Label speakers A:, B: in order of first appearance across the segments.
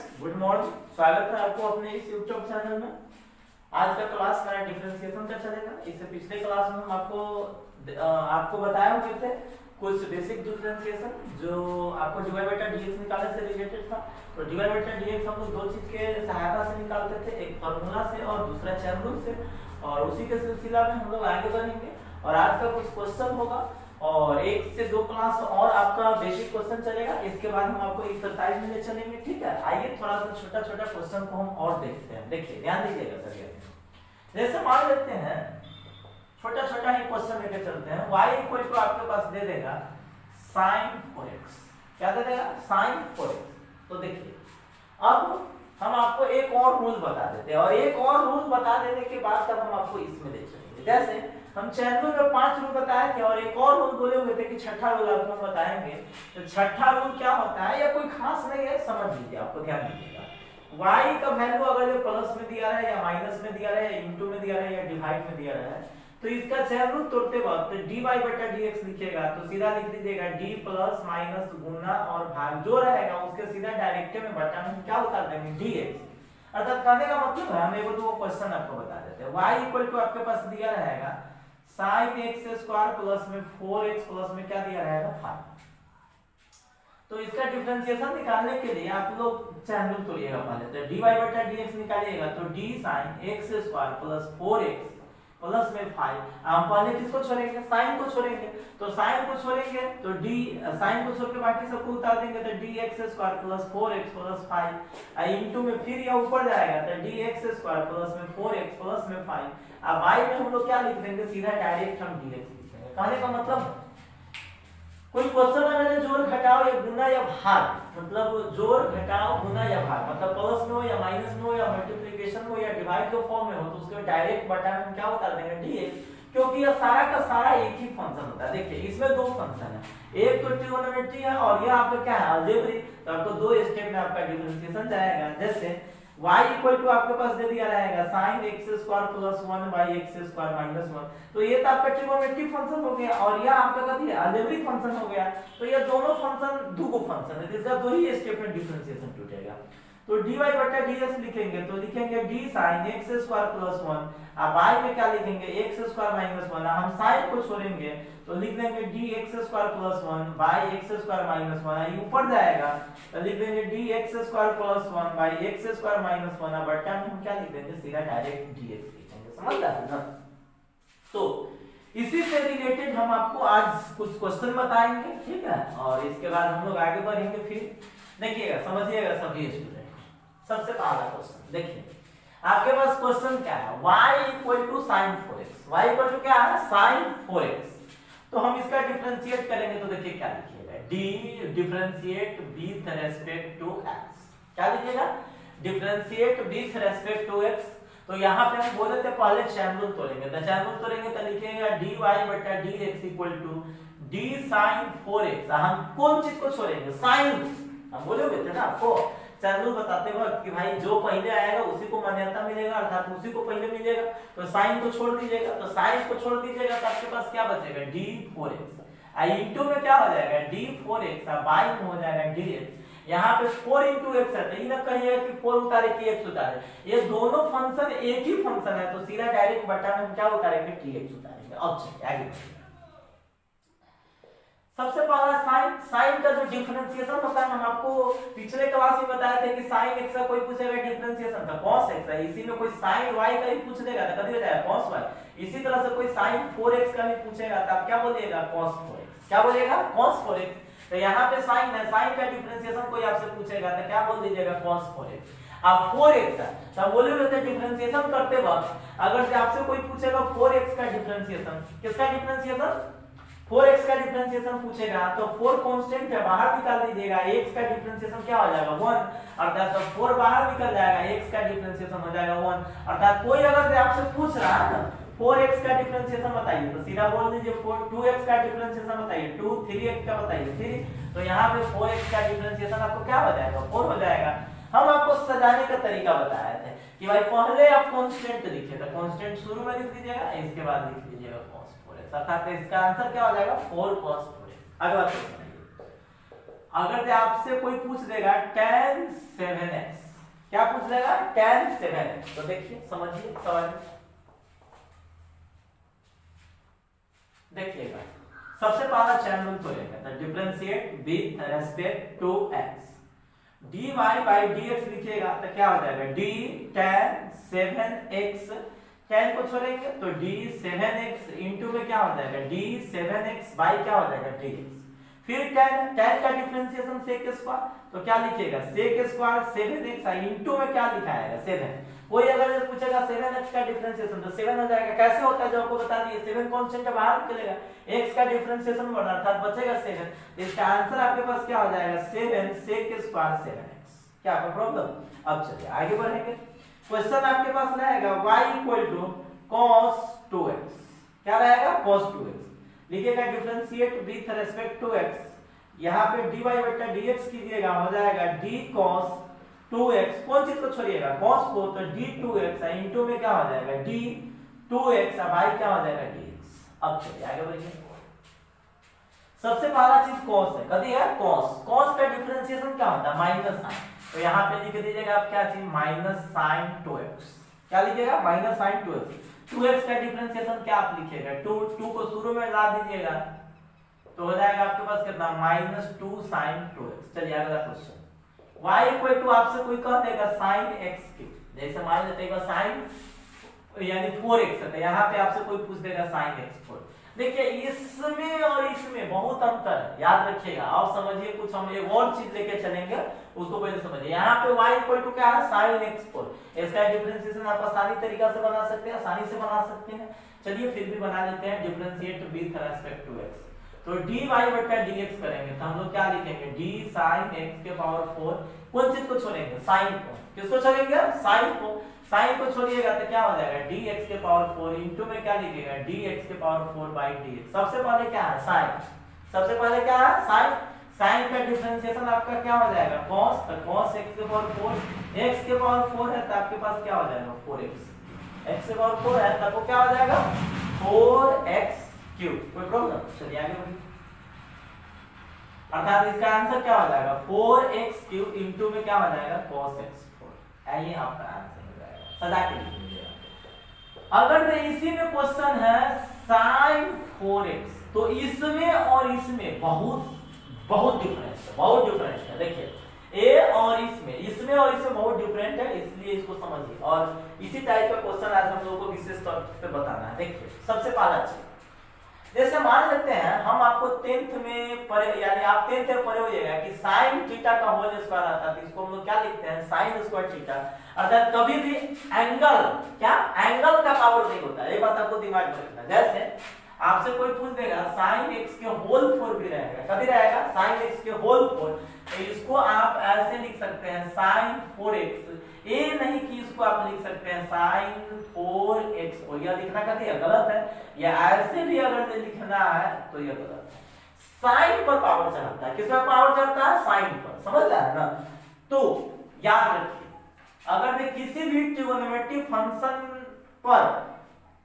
A: Friends, good morning. स्वागत है आपको अपने इस यूट्यूब चैनल में। आज का क्लास मेरा डिफरेंशिएशन का चलेगा। इससे पिछले क्लास में हम आपको बताए हुए थे कुछ बेसिक डिफरेंशिएशन जो आपको dy बटा dx निकालने से रिलेटेड था। तो dy बटा dx हम लोग दो चीज के सहायता से निकालते थे, एक फार्मूला से और दूसरा चैन रूल से, और उसी के सिलसिला में हम लोग आगे बढ़ेंगे। और आज का कुछ क्वेश्चन होगा और एक से दो क्लास और आपका बेसिक क्वेश्चन चलेगा। इसके बाद हम आपको एक्सरसाइज में ले चलेंगे, ठीक है। आइए थोड़ा सा छोटा छोटा क्वेश्चन को हम और देखते हैं। देखिए, ध्यान दीजिएगा सभी। जैसे मान लेते हैं छोटा छोटा ही क्वेश्चन लेके चलते हैं। y इक्वल टू आपके पास दे देगा sin 4x। क्या दे देगा? sin 4x। तो देखिए, अब हम आपको एक और रूल बता देते हैं, और एक और रूल बता देने के बाद तब हम आपको इसमें ले चलेंगे। जैसे हम चैनल में 5 रूल बताए थे और एक और रूल बोले हुए थे कि छठा रूल आपको हम बताएंगे। तो छठा रूल क्या होता है, या कोई खास नहीं है, समझ लीजिए, आपको ध्यान दीजिएगा। y का वैल्यू अगर ये प्लस में दिया है या माइनस में दिया है या इनटू में दिया है या डिवाइड में दिया है, तो इसका चैन रूल तोड़ते वक्त dy बटा dx लिखेगा तो सीधा लिख दीजिएगा d प्लस माइनस गुना और भाग जो रहेगा उसके सीधा डायरेक्ट में बटा में क्या उतार देंगे dx। अर्थात कहने का मतलब है, हम एक दो क्वेश्चन आपको बता देते हैं। y इक्वल टू आपके पास दिया रहेगा sin x स्क्वायर प्लस में 4x प्लस में क्या दिया रहेगा 5। तो इसका डिफरेंशिएशन निकालने के लिए आप लोग चैन रूल तोड़िएगा पहले। तो dy बटा dx निकालिएगा तो d sin x square plus 4x plus में 5। हम पहले किसको छोड़ेंगे? साइन को छोड़ेंगे। तो साइन को छोड़ेंगे तो d साइन को छोड़ के बाकी सबको उतार देंगे तो dx square plus 4x plus 5 into में फिर यह ऊपर जाएगा तो dx स्क्वायर प्लस में 4x प्लस में 5। अब y में हम लोग क्या लिख देंगे? सीधा डायरेक्ट हम dx लिखेंगे। कहने का मतलब कोई क्वेश्चन अगर जोड़ घटाओ या गुना या भाग, मतलब जोड़ घटाओ गुना या भाग, मतलब प्लस में हो या माइनस में हो या मल्टीप्लिकेशन में हो या डिवाइड के फॉर्म में हो, तो उसके डायरेक्ट बटा में क्या उतार देंगे dx, क्योंकि यह सारा का सारा एक ही फंक्शन होता है। देखिए, इसमें दो फंक्शन है, एक तो ट्रिगोनोमेट्री है और यह आपका क्या है? अलजेब्रिक। तो आपको दो स्टेप में आपका डिफरेंशिएशन जाएगा। जैसे y इक्वल टू आपके पास दे दिया रहेगा sin x square plus 1 by x square minus 1। तो ये तो आपका ट्रिगोनोमेट्रिक फंक्शन हो गया और यह आपका कथी है? अलजेब्रिक फंक्शन हो गया। तो ये दोनों फंक्शन दो फंक्शन है, इसका दो ही स्टेप में डिफरेंशिएशन टूटेगा। तो dy बटा dx लिखेंगे तो लिखेंगे d sin x square plus 1। अब y में क्या लिखेंगे? x square minus 1। हम sin को छोड़ेंगे तो लिख देंगे dx square plus 1 by x square minus 1। ऊपर जाएगा तो लिख देंगे dx square plus 1 by x square minus 1। बटा में हम क्या लिख देंगे? सीधा डायरेक्ट dx लिखेंगे। समझ रहे हैं ना? तो इसी से रिलेटेड हम आपको आज कुछ क्वेश्चन बताएंगे, ठीक है। और इसके बाद हम लोग आगे बढ़ेंगे। फिर देखिएगा, समझिएगा सभी स्टूडेंट। सबसे पहला क्वेश्चन देखिए, आपके पास क्वेश्चन क्या है? y equal to sine 4x। y equal to क्या है? Sign 4x। तो हम इसका डिफरेंशिएट करेंगे तो देखिए क्या लिखिएगा? d differentiate with respect to x। क्या लिखिएगा? Differentiate with respect to x। तो यहाँ पे हम बोले थे पहले चैन रूल तोड़ेंगे। तो चैन रूल तोड़ेंगे तो लिखिएगा dy बटा dx equal to d sin 4x। हम कौन चीज को छोड़ेंगे? साइन। हम बोले हुए थे ना आपको चैन रूल बताते वक्त कि भाई जो पहले आएगा उसी को मान्यता मिलेगा, अर्थात उसी को पहले मिलेगा। तो साइन को छोड़ दीजिएगा, तो साइन को छोड़ दीजिएगा तो आपके पास क्या बचेगा? d4x। इनटू में क्या हो जाएगा? d4x। बाई में हो जाएगा dx। यहाँ पे 4 इंटू एक्स है, तो ये ना कहिएगा कि 4 उतारे कि x उतारे, ये दोनों फंक्शन एक ही फंक्शन है। तो सीधा डायरेक्ट बटा में हम क्या उतारेंगे? dx उतारेंगे। अब चलिए आगे बढ़िए। सबसे पहला साइन। साइन का जो डिफरेंशिएशन होता है, हम आपको पिछले क्लास में बताए थे कि साइन x का कोई पूछेगा डिफरेंशिएशन तो cos x है। इसी में कोई साइन y का भी पूछ लेगा तो कभी हो जाएगा cos y। इसी तरह से कोई साइन 4x का भी पूछेगा तो आप क्या बोलिएगा? cos 4x। क्या बोलिएगा? cos 4x। तो यहाँ पे साइन है, साइन का डिफरेंशिएशन कोई आपसे पूछेगा तो क्या बोल दीजिएगा? cos 4x। अब 4x है तो बोले हुए थे डिफरेंशिएशन करते वक्त अगर आपसे कोई पूछेगा 4x का डिफरेंशिएशन, किसका डिफरेंशिएशन? 4x का डिफरेंशिएशन पूछेगा तो 4 कांस्टेंट है, बाहर निकाल दीजिएगा। x का डिफरेंशिएशन क्या हो जाएगा? 1। अर्थात 4 बाहर निकल जाएगा, x का डिफरेंशिएशन हो जाएगा 1। अर्थात कोई अगर आपसे पूछ रहा है ना 4x का डिफरेंशिएशन बताइए तो सीधा बोल दीजिए 2x का डिफरेंशिएशन बताइए 2, 3x का बताइए 3। तो यहाँ पे 4x का डिफरेंशिएशन आपको क्या हो जाएगा? 4 हो जाएगा। हम आपको सजाने का तरीका बताए थे कि भाई पहले आप कांस्टेंट लिखिए, तो कांस्टेंट शुरू में लिख दीजिएगा, इसके बाद लिख दीजिएगा cos 4x। अर्थात इसका आंसर क्या हो जाएगा? 4 cos 4x। अगला क्वेश्चन, अगर आपसे कोई पूछ देगा tan 7x जाएगा tan 7x। तो देखिए समझिए सवाल, देखिएगा सबसे पहला चैन रूल को लेकर differentiate with respect to x, dy by dx लिखिएगा तो क्या हो जाएगा d tan 7x, tan को छोड़ेंगे तो d 7x इंटू में क्या हो जाएगा d 7x बाई क्या हो जाएगा dx, फिर tan का डिफरेंशिएशन sec स्क्वायर, तो क्या लिखिएगा sec स्क्वायर 7x इंटू में क्या लिखा आएगा 7, कोई अगर पूछेगा 7x का डिफरेंशिएशन तो 7 हो जाएगा। कैसे होता है जो आपको बता दिए, 7 कांस्टेंट है बाहर निकलेगा, x का डिफरेंशिएशन बढ़ा अर्थात बचेगा 7, इसका आंसर आपके पास क्या हो जाएगा 7 sec स्क्वायर 7x। क्या आपका प्रॉब्लम। अब चलिए आगे बढ़ेंगे, क्वेश्चन आपके पास रहेगा y equal to cos 2x, क्या रहेगा cos 2x, लिखिएगा differentiate with respect to x, यहाँ पे dy बटा dx कीजिएगा हो जाएगा d cos 2x, कौन चीज को छोड़िएगा cos को, तो d 2x इनटू में क्या हो जाएगा d 2x बाई क्या हो जाएगा dx। अब चलिए आगे बढ़िए, सबसे पहला चीज cos है, कभी है cos का डिफरेंशिएशन क्या होता है माइनस साइन, तो यहाँ पे लिख दीजिएगा आप क्या चीज माइनस साइन 2x, क्या लिखिएगा माइनस साइन 2x, 2x का डिफरेंशिएशन क्या आप लिखिएगा 2 को शुरू में ला दीजिएगा तो हो जाएगा आपके पास कितना -2 sin 2x। चलिए अगला क्वेश्चन, y इक्वल टू आपसे कोई कह देगा sin x क्यूब, जैसे मान लेते हैं sin यानी 4x है, यहाँ पे आपसे कोई पूछ देगा sin x 4। देखिए इसमें और इसमें बहुत अंतर है, याद रखिएगा। आप समझिए कुछ हम एक और चीज लेके चलेंगे, उसको पहले समझिए। यहाँ पे y इक्वल टू क्या है sin x 4, इसका डिफरेंशिएशन आप आसानी तरीका से बना सकते हैं, आसानी से बना सकते हैं। चलिए फिर भी बना लेते हैं, differentiate with respect to x, तो dy बटा dx करेंगे तो हम लोग क्या लिखेंगे d sin x के पावर 4, कौन चीज को छोड़ेंगे sin को, किसको छोड़ेंगे sin को छोड़िएगा तो क्या हो जाएगा dx के पावर 4 इनटू में क्या लिखिएगा dx के पावर 4 बाई dx। सबसे पहले क्या है sin, सबसे पहले क्या है sin का डिफरेंशिएशन आपका क्या हो जाएगा cos, तो cos x के पावर 4, x के पावर 4 है तो आपके पास क्या हो जाएगा 4x, x के पावर 4 है तब वो क्या हो जाएगा 4x क्यूब। कोई प्रॉब्लम। चलिए आगे बढ़िए, अर्थात इसका आंसर क्या हो जाएगा 4x क्यूब इनटू में क्या हो जाएगा cos x 4, ये आपका आंसर हो जाएगा, सदा के लिख लीजिएगा। अगर तो इसी में क्वेश्चन है sin 4x, तो इसमें और इसमें बहुत डिफरेंस है। देखिए ए और इसमें और इसमें बहुत डिफरेंट है, इसलिए इसको समझिए। और इसी टाइप का क्वेश्चन आज हम लोगों को विशेष तौर पे बताना है। देखिए सबसे पहला चीज, जैसे मान लेते हैं हम आपको 10th में पढ़े, यानी आप 10th में पढ़े होइएगा कि sin थीटा का होल स्क्वायर आता है, तो इसको हम लोग क्या लिखते हैं sin स्क्वायर थीटा। अर्थात कभी भी एंगल का पावर नहीं होता है, ये बात आपको दिमाग में रखना। जैसे आपसे कोई पूछ देगा sin x के होल 4 भी रहेगा, कभी रहेगा sin x के होल 4, तो इसको आप ऐसे लिख सकते हैं sin 4x, ये नहीं कि इसको आप लिख सकते हैं sin 4x, और यह लिखना कभी गलत है, या ऐसे भी अगर लिखना है तो यह गलत है। साइन पर पावर चढ़ता है, किस पर पावर चढ़ता है साइन पर, समझ रहा है ना। तो याद रखिए, अगर किसी भी ट्रिगोनोमेट्रिक फंक्शन पर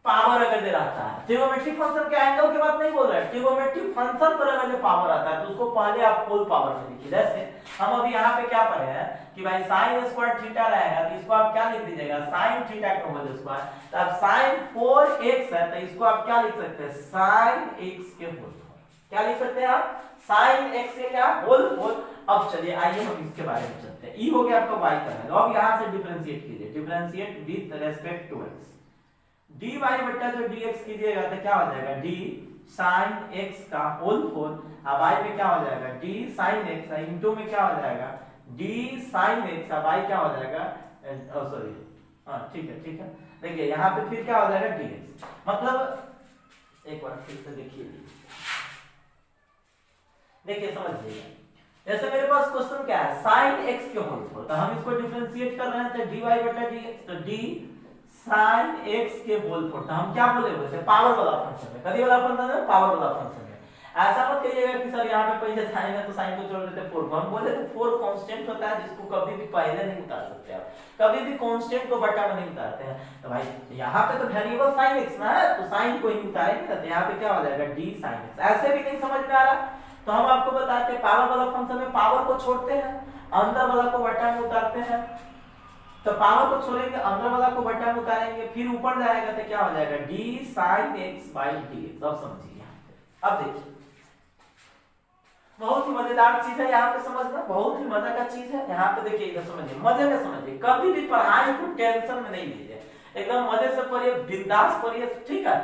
A: पावर अगर दे रहता है, ट्रिगोनोमेट्रिक फंक्शन के एंगल की बात नहीं बोल रहे हैं, ट्रिगोनोमेट्रिक फंक्शन पर अगर जो पावर आता है तो उसको पहले आप होल पावर में लिखिए। जैसे हम अभी यहाँ पे क्या पढ़े हैं कि भाई sin स्क्वायर थीटा रहेगा, तो इसको आप क्या लिख दीजिएगा sin थीटा का होल स्क्वायर, तो अब sin 4x है तो इसको आप क्या लिख सकते हैं sin x के होल, क्या लिख सकते हैं आप sin x के क्या होल 4। अब चलिए आइए हम इसके बारे में चलते हैं। ई हो गया आपका y का है, अब यहाँ से डिफरेंशिएट कीजिए, differentiate with respect to x, dy बटा जो dx कीजिएगा तो क्या हो जाएगा d sin x का होल 4, अब y पे क्या हो जाएगा d sin x इनटू में क्या हो जाएगा d sin x, अब y क्या हो जाएगा सॉरी हाँ ठीक है। देखिए यहाँ पे फिर क्या हो जाएगा dx, मतलब एक बार फिर से देखिए समझिएगा। जैसे मेरे पास क्वेश्चन क्या है sin x के होल 4, तो हम इसको डिफरेंशिएट कर रहे हैं तो dy बटा dx, तो d sin x के होल 4, तो हम क्या बोले वैसे पावर वाला फंक्शन है, कभी वाला फंक्शन है पावर वाला फंक्शन है। ऐसा मत कहिएगा कि सर यहाँ पे पहले sin है तो sin को जोड़ देते 4 को, हम बोले तो 4 कांस्टेंट होता है जिसको कभी भी पहले नहीं उतार सकते आप, कभी भी कांस्टेंट को बटा में नहीं उतारते हैं। तो भाई यहाँ पे तो वेरिएबल sin x ना है, तो sin को ही उतारेंगे, तो यहाँ पे क्या हो जाएगा d sin x। ऐसे भी नहीं समझ में आ रहा तो हम आपको बताते हैं पावर वाला फंक्शन में पावर को छोड़ते हैं, अंदर वाला को बटा में उतारते हैं, तो पावर को छोड़ेंगे, अंदर वाला को बटा में उतारेंगे, फिर ऊपर जाएगा तो क्या हो जाएगा d sin x by dx। अब समझिए यहाँ पे, अब देखिए बहुत ही मजेदार चीज है यहाँ पे समझना, बहुत ही मजा का चीज है यहाँ पे। देखिए इधर समझिए, मजे में समझिए, कभी भी पढ़ाई को टेंशन में नहीं लीजिए, एकदम मजे से पढ़िए, बिंदास पढ़िए, ठीक है,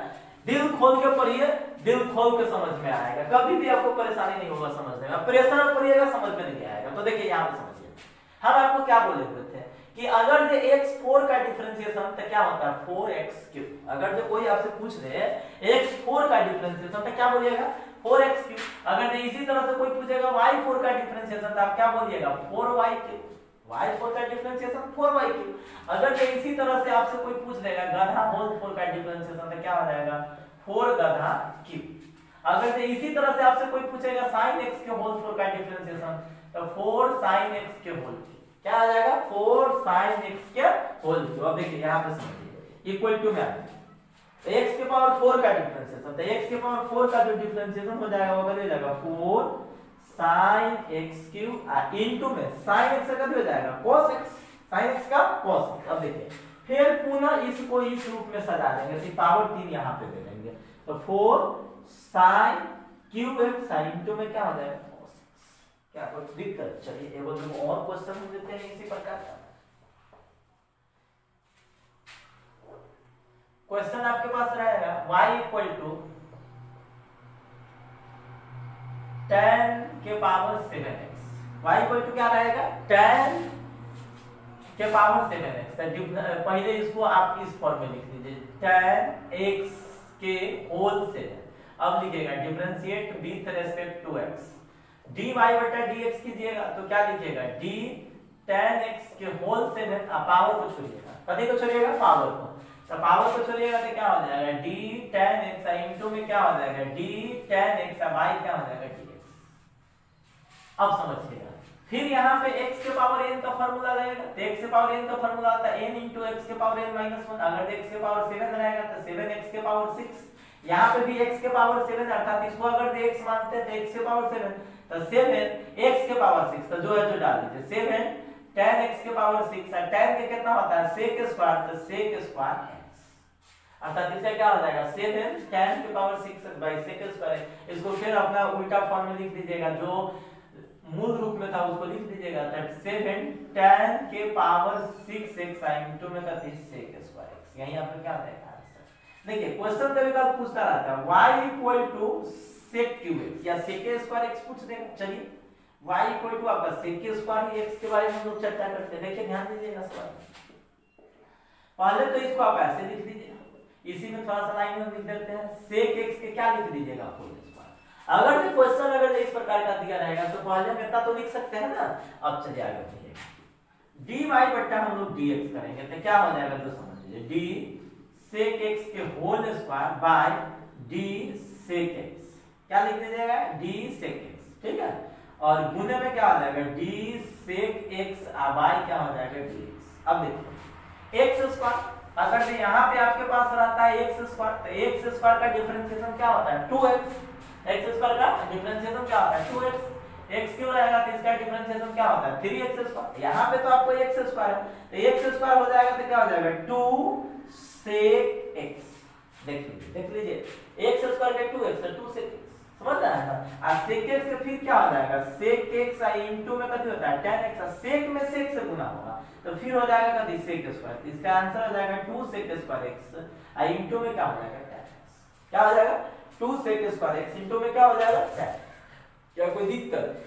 A: दिल खोल के पढ़िए, दिल खोल के समझ में आएगा, कभी भी आपको परेशानी नहीं होगा समझने में। प्रेशर में पढ़िएगा समझ में नहीं आएगा। तो देखिए यहाँ पे समझिए, हम आपको क्या बोले हुए थे कि अगर जो x4 का डिफरेंशिएशन तो क्या होता है 4x3। अगर जो कोई आपसे पूछ रहे x4 का डिफरेंशिएशन तो क्या बोलिएगा 4x3। अगर इसी तरह से कोई पूछेगा y4 का डिफरेंशिएशन तो आप क्या बोलिएगा 4y3। y4 का डिफरेंशिएशन 4y3। अगर जो इसी तरह से आपसे कोई पूछ लेगा गधा होल 4 का डिफरेंशिएशन तो क्या हो जाएगा 4 गधा क्यूब। अगर जो इसी तरह से आपसे कोई पूछेगा sin x के होल 4 का डिफरेंशिएशन तो 4 sin x के होल क्यूब। क्या आ जाएगा 4 sin x के होल क्यूब। अब देखिए यहाँ पे समझिए, इक्वल टू में आ जाएगा x के पावर 4 का डिफरेंशिएशन, तो x के पावर 4 का जो डिफरेंशिएशन हो जाएगा वो हो जाएगा 4 sin x क्यूब इनटू में sin x का हो जाएगा cos x, sin x का cos x। अब देखिए फिर पुनः इसको इस रूप में सजा देंगे तो पावर 3 यहाँ पे दे देंगे, तो 4 sin क्यूब x इनटू में क्या हो जाएगा cos x। क्या कोई दिक्कत? चलिए एक और क्वेश्चन देते हैं इसी प्रकार का। क्वेश्चन आपके पास रहेगा y इक्वल टू 10 के power 7x। y equal to क्या रहेगा 10 के पावर 7x। पहले इसको आप इस फॉर्म में लिख लीजिए 10x के होल 7। अब लिखिएगा differentiate with respect to x, dy बटा dx कीजिएगा तो क्या लिखिएगा d 10x के होल 7 पावर को छोड़िएगा, कभी को छोड़िएगा पावर को, तो पावर को छोड़िएगा तो क्या हो जाएगा d 10x इनटू में क्या हो जाएगा d 10x y क्या हो जाएगा dx। अब समझिएगा, फिर यहाँ पे x के पावर n का फार्मूला रहेगा, तो x के पावर n का फार्मूला आता है n इंटू x के पावर n माइनस 1। अगर x के पावर 7 रहेगा तो 7x के पावर 6। यहाँ पे भी x के पावर 7 अर्थात इसको अगर x मानते हैं तो x के पावर 7 तो 7x के पावर 6, तो जो है जो डाल दीजिए 7 10x के पावर 6 और 10 के कितना होता है sec स्क्वायर, तो sec स्क्वायर x। अर्थात इसे क्या हो जाएगा 7 10 के पावर 6 बाय sec स्क्वायर। इसको फिर अपना उल्टा फॉर्म में लिख दीजिएगा, जो मूल रूप में था उसको लिख दीजिएगा 7 10 के पावर 6x इनटू में का sec स्क्वायर x। यही आपको क्या आएगा आंसर। देखिए क्वेश्चन कभी कभी पूछता रहता है y equal to sec cube x या sec स्क्वायर x पूछ देगा। चलिए y इक्वल टू आपका sec स्क्वायर x के बारे में हम लोग चर्चा करते हैं। देखिए ध्यान दीजिएगा सवाल, पहले तो इसको आप ऐसे लिख दीजिए, इसी में थोड़ा सा लाइन में लिख देते हैं sec x के क्या लिख दीजिएगा होल स्क्वायर। अगर ये क्वेश्चन अगर इस प्रकार का दिया रहेगा तो पहले हम इतना तो लिख सकते हैं ना। अब चलिए आगे बढ़िए, dy बट्टा हम लोग dx करेंगे तो क्या हो जाएगा तो समझ लीजिए d sec x के whole square by d sec x। क्या लिख दीजिएगा d sec x, ठीक है, और गुने में क्या हो जाएगा d sec x बाय क्या हो जाएगा dx। अब देखिए x स्क्वायर अगर से यहाँ पे आपके पास रहता है x स्क्वायर, तो x स्क्वायर का डिफरेंशिएशन क्या होता है 2x। x स्क्वायर का डिफरेंशिएशन क्या होता है 2x। x क्यों रहेगा तो इसका डिफरेंशिएशन क्या होता है 3x स्क्वायर। यहाँ पे तो आपको x स्क्वायर है तो x स्क्वायर हो जाएगा तो क्या हो जाएगा 2 sec x। देख लीजिए x स्क्वायर का 2x तो 2 sec x, समझ रहा है ना। और sec x के फिर क्या हो जाएगा sec x इनटू में कितना होता है 10x, sec में sec से गुना होगा तो फिर हो जाएगा कभी sec स्क्वायर। इसका आंसर हो जाएगा 2 sec स्क्वायर x इनटू में क्या हो जाएगा 10x। क्या हो जाएगा 2 sec स्क्वायर x इनटू में क्या हो जाएगा 10। क्या कोई दिक्कत?